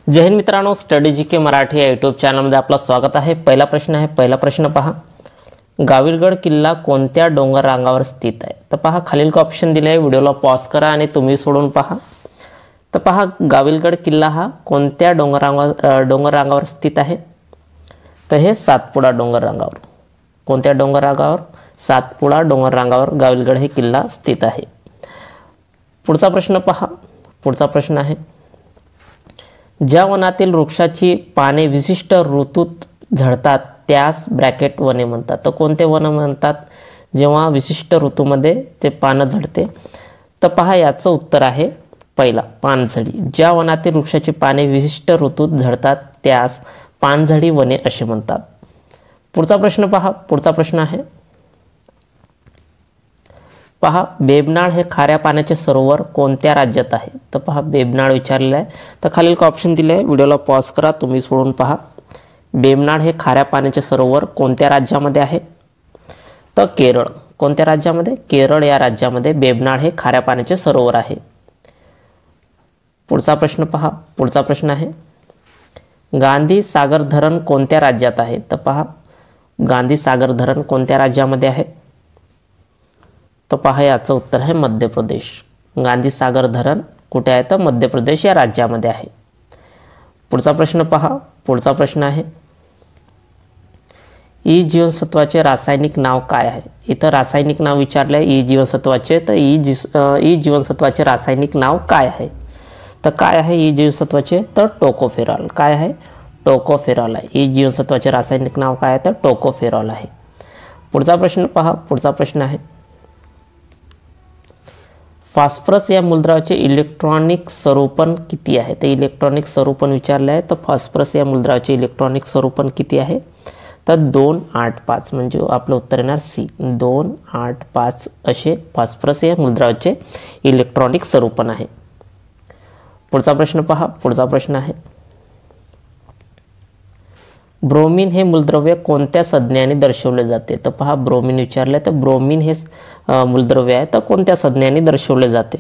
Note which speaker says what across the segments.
Speaker 1: जय हिंद मित्रांनो, स्टडी जी के मराठी या यूट्यूब चॅनलमध्ये आपलं स्वागत आहे। पहिला प्रश्न आहे। पहिला प्रश्न पहा, गाविलगड किल्ला कोणत्या डोंगर रांगावर स्थित आहे? तर पहा, खालील का ऑप्शन दिले आहे, व्हिडिओला पॉज करा आणि तुम्ही सोडून पहा। तर पहा, गाविलगड किल्ला हा कोणत्या डोंगर रांगावर स्थित आहे? तर हे सातपुडा डोंगर रांगावर। कोणत्या डोंगर रांगावर? सातपुडा डोंगर रांगावर गाविलगड हे किल्ला स्थित आहे। पुढचा प्रश्न पहा, पुढचा प्रश्न आहे, ज्या वनातील वृक्षाची पाने विशिष्ट ऋतूत झडतात त्यास ब्रॅकेट वने म्हणतात। तर कोणते वन म्हणतात जेव्हा विशिष्ट ऋतूमध्ये ते पानं झडते? तर पहा, याचं उत्तर आहे पहिला, पानझडी। ज्या वनातील वृक्षाची पाने विशिष्ट ऋतूत झडतात त्यास पानझडी वने असे म्हणतात। पुढचा प्रश्न पहा, पुढचा प्रश्न आहे, पहा, बेबनाळ हे खाऱ्या पाण्याचे सरोवर कोणत्या राज्यात आहे? तर पहा, बेबनाळ विचारलेलं आहे। तर खालील का ऑप्शन दिले आहे, व्हिडिओला पॉज करा, तुम्ही सोडून पहा। बेबनाळ हे खाऱ्या पाण्याचे सरोवर कोणत्या राज्यामध्ये आहे? तर केरळ। कोणत्या राज्यामध्ये? केरळ या राज्यामध्ये बेबनाळ हे खाऱ्या पाण्याचे सरोवर आहे। पुढचा प्रश्न पहा, पुढचा प्रश्न आहे, गांधी सागर धरण कोणत्या राज्यात आहे? तर पहा, गांधी सागर धरण कोणत्या राज्यामध्ये आहे? तर पहा, याचं उत्तर आहे मध्य प्रदेश। गांधी सागर धरण कुठे आहे? तर मध्य प्रदेश या राज्यामध्ये आहे। पुढचा प्रश्न पहा, पुढचा प्रश्न आहे, ई जीवनसत्वाचे रासायनिक नाव काय आहे? इथं रासायनिक नाव विचारले आहे ई जीवनसत्वाचे। तर ई जीवनसत्वाचे रासायनिक नाव काय आहे? तर काय आहे ई जीवनसत्वाचे? तर टोकोफेरॉल। काय आहे? टोकोफेरॉल आहे। ई जीवनसत्वाचे रासायनिक नाव काय आहे? तर टोकोफेरॉल आहे। पुढचा प्रश्न पहा, पुढचा प्रश्न आहे, फॉस्फरस या मूलद्रव्याचे इलेक्ट्रॉनिक स्वरूपन किती आहे? तर इलेक्ट्रॉनिक स्वरूपन विचारले आहे। तर फॉस्फरस या मूलद्रव्याचे इलेक्ट्रॉनिक स्वरूपन किती आहे? तर 285, म्हणजे आपलं उत्तर येणार सी, 285 असे फॉस्फरस या मूलद्रव्याचे इलेक्ट्रॉनिक स्वरूपन आहे। पुढचा प्रश्न पहा, पुढचा प्रश्न आहे, ब्रोमीन हे मूलद्रव्य कोणत्या संज्ञाने दर्शवले जाते? तर पहा, ब्रोमीन विचारले, तर ब्रोमीन हे मूलद्रव्य आहे, तर कोणत्या संज्ञाने दर्शवले जाते?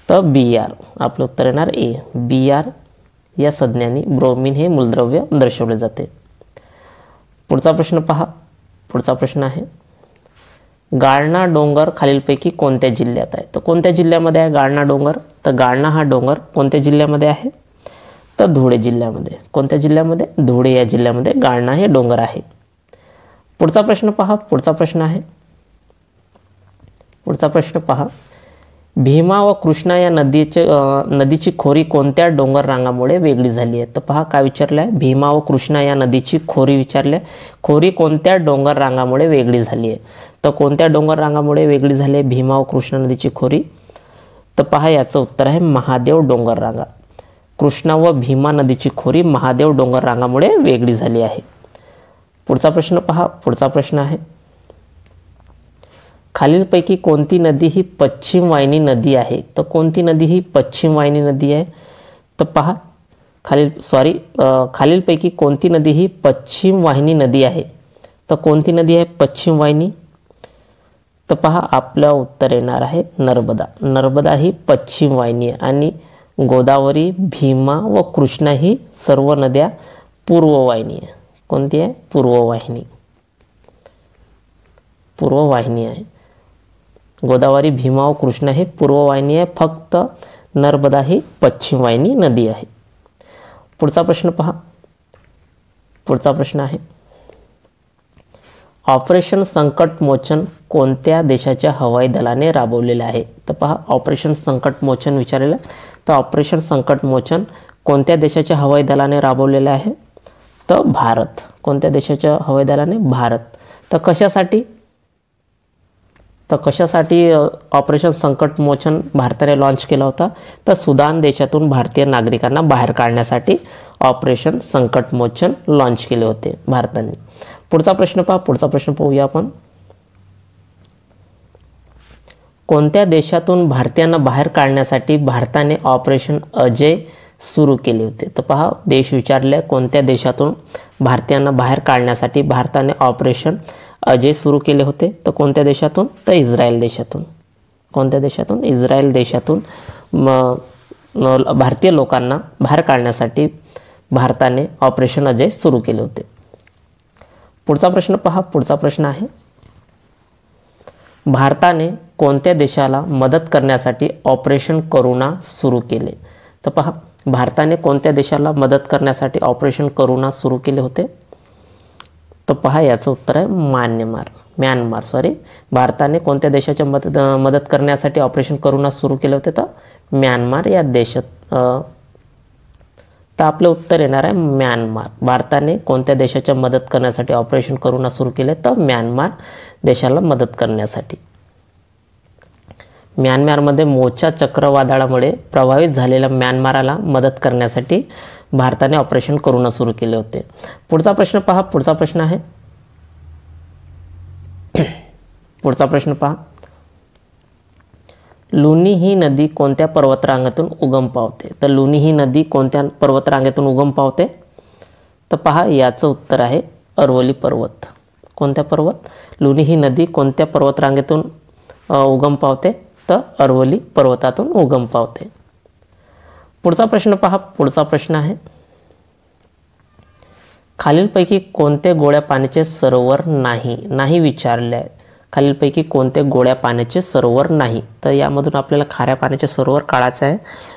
Speaker 1: तर Br, आपलं उत्तर येणार ए, Br या संज्ञाने ब्रोमीन हे मूलद्रव्य दर्शवले जाते। पुढचा प्रश्न पहा, पुढचा प्रश्न आहे, गाळणा डोंगर खालीलपैकी कोणत्या जिल्ह्यात आहे? तर कोणत्या जिल्ह्यामध्ये आहे गाळणा डोंगर? तर गाळणा हा डोंगर कोणत्या जिल्ह्यामध्ये आहे? तर धुळे जिल्ह्यामध्ये। कोणत्या जिल्ह्यामध्ये? धुळे या जिल्ह्यामध्ये गाळणा हे डोंगर आहे। पुढचा प्रश्न पहा, पुढचा प्रश्न आहे, पुढचा प्रश्न पहा, भीमा व कृष्णा या नदीची खोरी कोणत्या डोंगर रांगामुळे वेगळी झाली आहे? तर पहा, काय विचारलं आहे, भीमा व कृष्णा या नदीची खोरी विचारले, खोरी कोणत्या डोंगर रांगामुळे वेगळी झाली आहे? तर कोणत्या डोंगर रांगामुळे वेगळी झाली आहे भीमा व कृष्णा नदीची खोरी? तर पहा, याचं उत्तर आहे महादेव डोंगर रांगा। कृष्णा व भीमा नदीची खोरी महादेव डोंगर रांगामुळे वेगळी झाली आहे। पुढचा प्रश्न पहा, पुढचा प्रश्न आहे, खालीलपैकी कोणती नदी ही पश्चिम वाहिनी नदी आहे? तर कोणती नदी ही पश्चिम वाहिनी नदी आहे? तर पहा, खालीलपैकी कोणती नदी ही पश्चिम वाहिनी नदी आहे? तर कोणती नदी आहे पश्चिम वाहिनी? तर पहा, आपलं उत्तर येणार आहे नर्मदा। नर्मदा ही पश्चिम वाहिनी आहे आणि गोदावरी, भीमा व कृष्णा ही सर्व नद्या पूर्व वाहिनी आहे। कोणती आहे? पूर्व वाहिनी, पूर्व वाहिनी आहे। गोदावरी, भीमा व कृष्णा ही पूर्व वाहिनी आहे, फक्त नर्मदा ही पश्चिम वाहिनी नदी आहे। पुढचा प्रश्न पहा, पुढचा प्रश्न आहे, ऑपरेशन संकट मोचन कोणत्या देशाच्या हवाई दलाने राबवलेले आहे? तर पहा, ऑपरेशन संकट मोचन विचारलेलं आहे। तर ऑपरेशन संकट मोचन कोणत्या देशाच्या हवाई दलाने राबवलेले आहे? तर भारत। कोणत्या देशाच्या हवाई दलाने? भारत। तर कशासाठी? तर कशासाठी ऑपरेशन संकट मोचन भारताने लॉन्च केला होता? तर सुदान देशातून भारतीय नागरिकांना बाहेर काढण्यासाठी ऑपरेशन संकट मोचन लॉन्च केले होते भारताने। पुढचा प्रश्न पहा, पुढचा प्रश्न पाहूया आपण, कोणत्या देशातून भारतीयांना बाहेर काढण्यासाठी भारताने ऑपरेशन अजय सुरू केले होते? तर पहा, देश विचारले, कोणत्या देशातून भारतीयांना बाहेर काढण्यासाठी भारताने ऑपरेशन अजय सुरू केले होते? तर कोणत्या देशातून? तर इस्रायल देशातून। कोणत्या देशातून? इस्रायल देशातून भारतीय लोकांना बाहेर काढण्यासाठी भारताने ऑपरेशन अजय सुरू केले होते. पुढचा प्रश्न पहा. पुढचा प्रश्न आहे, भारताने कोणत्या देशाला मदत करण्यासाठी ऑपरेशन करुणा सुरू केले? तर पहा, भारताने कोणत्या देशाला मदत करण्यासाठी ऑपरेशन करुणा सुरू केले होते? तर पहा, याचं उत्तर आहे म्यानमार. भारताने कोणत्या देशाच्या मदत करण्यासाठी ऑपरेशन करुणा सुरू केले होते? तर म्यानमार या देशात. तर आपलं उत्तर येणार आहे म्यानमार. भारताने कोणत्या देशाच्या मदत करण्यासाठी ऑपरेशन करुणा सुरू केले? तर म्यानमार देशाला मदत करण्यासाठी. म्यानमारमध्ये मोर्चा चक्रवादळामुळे प्रभावित झालेल्या म्यानमारला मदत करण्यासाठी भारताने ऑपरेशन करुणा सुरू केले होते. पुढचा प्रश्न पहा. पुढचा प्रश्न आहे, पुढचा प्रश्न पहा, लुनी ही नदी कोणत्या पर्वतरांगेतून उगम पावते? तर लुनी ही नदी कोणत्या पर्वतरांगेतून उगम पावते? तर पहा, याचं उत्तर आहे अरवली पर्वत. कोणत्या पर्वत? लुनी ही नदी कोणत्या पर्वतरांगेतून उगम पावते? तर अरवली पर्वतातून उगम पावते. पुढचा प्रश्न पहा. पुढचा प्रश्न आहे, खालीलपैकी कोणते गोड्या पाण्याचे सरोवर नाही विचारले आहे? खालीलपैकी कोणते गोड्या पाण्याचे सरोवर नाही? तर यामधून आपल्याला खाऱ्या पाण्याचे सरोवर काढायचे आहे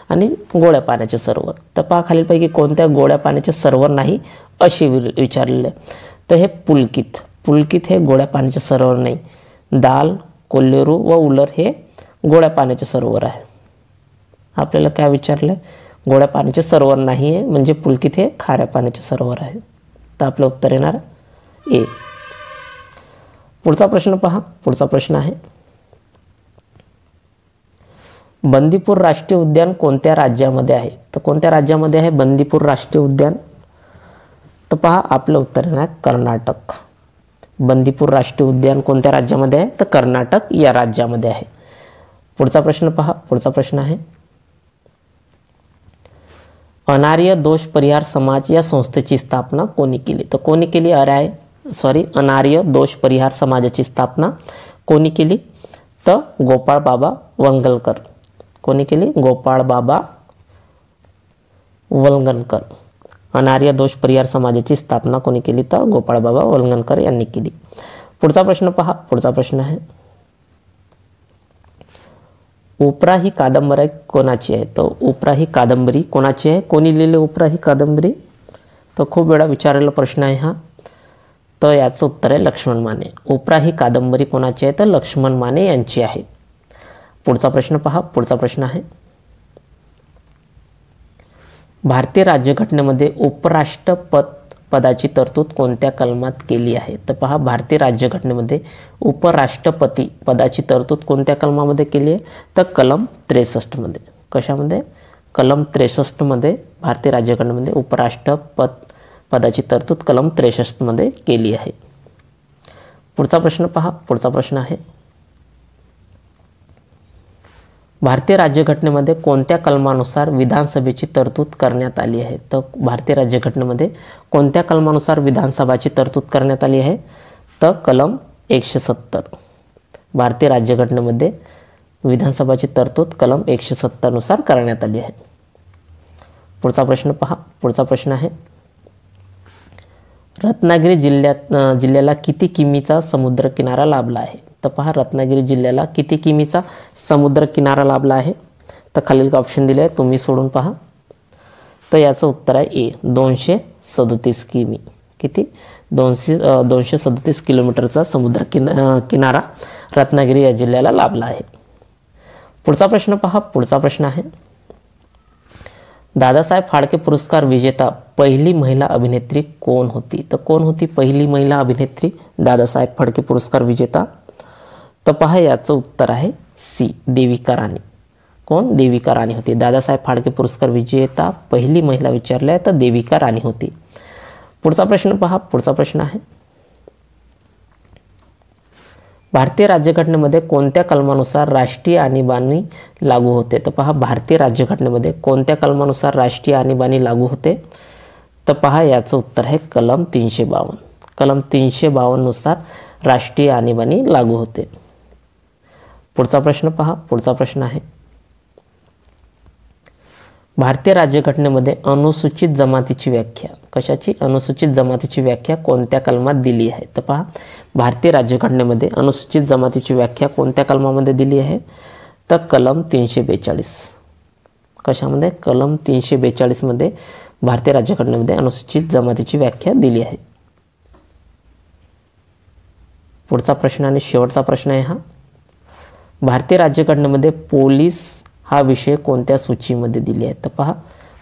Speaker 1: आणि गोड्या पाण्याचे सरोवर. तर पहा, खालीलपैकी कोणत्या गोड्या पाण्याचे सरोवर नाही अशी विचारलेले. तर हे पुलकित हे गोड्या पाण्याचे सरोवर नाही. दाल, कोल्हेरू व उलर हे गोड्या पाण्याचे सरोवर आहे. आपल्याला काय विचारलं? गोड्या पाण्याचे सरोवर नाही आहे, म्हणजे पुलकित हे खाऱ्या पाण्याचे सरोवर आहे. तर आपलं उत्तर येणार ए. पुढचा प्रश्न पहा. पुढचा प्रश्न आहे, बंदीपूर राष्ट्रीय उद्यान कोणत्या राज्यामध्ये आहे? तर कोणत्या राज्यामध्ये आहे बंदीपूर राष्ट्रीय उद्यान? तर पहा, आपलं उत्तर येणार कर्नाटक. बंदीपूर राष्ट्रीय उद्यान कोणत्या राज्यामध्ये आहे? तर कर्नाटक या राज्यामध्ये आहे. पुढचा प्रश्न पहा. पुढचा प्रश्न आहे, अनार्य दोष परिहार समाज या संस्थेची स्थापना कोणी केली? तर कोणी केली? अनार्य दोष परिहार समाजाची स्थापना कोणी केली? तर गोपाळ बाबा वलंगकर. कोणी केली? गोपाळ बाबा वलंगकर. अनार्य दोष परिहार समाजाची स्थापना कोणी केली? तर गोपाळ बाबा वलंगकर यांनी केली. पुढचा प्रश्न पहा. पुढचा प्रश्न आहे, उपरा ही कादंबरी कोणाची आहे? तर उपरा ही कादंबरी कोणाची आहे? कोणी लिहिली उपरा ही कादंबरी? तर खूप वेळा विचारलेला प्रश्न आहे हा. तर याचं उत्तर आहे लक्ष्मण माने. उपरा ही कादंबरी कोणाची आहे? तर लक्ष्मण माने यांची आहे. पुढचा प्रश्न पहा. पुढचा प्रश्न आहे, भारतीय राज्यघटनेमध्ये उपराष्ट्रपदाची तरतूद कोणत्या कलमात केली आहे? तर पहा, भारतीय राज्यघटनेमध्ये उपराष्ट्रपती पदाची तरतूद कोणत्या कलमामध्ये केली आहे? तर कलम 63 मध्ये. कशामध्ये? कलम 63 मध्ये भारतीय राज्यघटनेमध्ये पदाची तरतूद कलम 63 मध्ये केली आहे. पुढचा प्रश्न पहा. पुढचा प्रश्न आहे, भारतीय राज्यघटनेमध्ये कोणत्या कलमानुसार विधानसभेची तरतूद करण्यात आली आहे? तर भारतीय राज्यघटनेमध्ये कोणत्या कलमानुसार विधानसभाची तरतूद करण्यात आली आहे? तर कलम 170. भारतीय राज्यघटनेमध्ये विधानसभाची तरतूद कलम 170 नुसार करण्यात आली आहे. पुढचा प्रश्न पहा. पुढचा प्रश्न आहे, रत्नागिरी जिल्ह्याला किती किमीचा समुद्र किनारा लाभला आहे? तर पहा, रत्नागिरी जिल्ह्याला किती किमीचा समुद्र किनारा लाभला आहे? तर खालील ऑप्शन दिले आहे, तुम्ही सोडून पहा. तर याचं उत्तर आहे ए, 237 किमी. किती? 237 किलोमीटरचा समुद्र किनारा रत्नागिरी या जिल्ह्याला लाभला आहे. पुढचा प्रश्न पहा. पुढचा प्रश्न आहे, दादासाहेब फाळके पुरस्कार विजेता पहिली महिला अभिनेत्री कोण होती? तर कोण होती पहिली महिला अभिनेत्री दादासाहेब फाळके पुरस्कार विजेता? तर पहा, याचं उत्तर आहे सी, देविका राणी. कोण? देविका राणी होती. दादासाहेब फाळके पुरस्कार विजेता पहिली महिला विचारल्या तर देविका राणी होती. पुढचा प्रश्न पहा. पुढचा प्रश्न आहे, भारतीय राज्यघटनेमध्ये कोणत्या कलमानुसार राष्ट्रीय आणीबाणी लागू होते? तर पहा, भारतीय राज्यघटनेमध्ये कोणत्या कलमानुसार राष्ट्रीय आणीबाणी लागू होते? तर पहा, याचं उत्तर आहे कलम 352. कलम 352 नुसार राष्ट्रीय आणीबाणी लागू होते. पुढचा प्रश्न पहा. पुढचा प्रश्न आहे, भारतीय राज्यघटनेमध्ये अनुसूचित जमातीची व्याख्या, कशाची? अनुसूचित जमातीची व्याख्या कोणत्या कलमात दिली आहे? तर पहा, भारतीय राज्यघटनेमध्ये अनुसूचित जमातीची व्याख्या कोणत्या कलमामध्ये दिली आहे? तर कलम 342. कशामध्ये? कलम 342 मध्ये भारतीय राज्यघटनेमध्ये अनुसूचित जमातीची व्याख्या दिली आहे. पुढचा प्रश्न आणि शेवटचा प्रश्न आहे हा. भारतीय राज्यघटनेमध्ये पोलीस हा विषय कोणत्या सूचीमध्ये दिली आहे? तर पहा,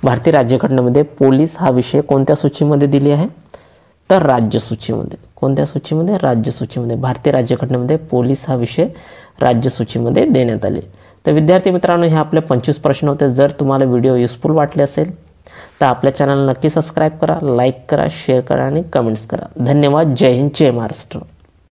Speaker 1: भारतीय राज्यघटनेमध्ये पोलीस हा विषय कोणत्या सूचीमध्ये दिली आहे? तर राज्य सूचीमध्ये. कोणत्या सूचीमध्ये? राज्य सूचीमध्ये. भारतीय राज्यघटनेमध्ये पोलीस हा विषय राज्य सूचीमध्ये देण्यात आले. तर विद्यार्थी मित्रांनो, हे आपले 25 प्रश्न होते. जर तुम्हाला व्हिडिओ युजफुल वाटले असेल तर आपल्या चॅनल नक्की सबस्क्राईब करा, लाईक करा, शेअर करा आणि कमेंट्स करा. धन्यवाद. जय हिंद, जय महाराष्ट्र.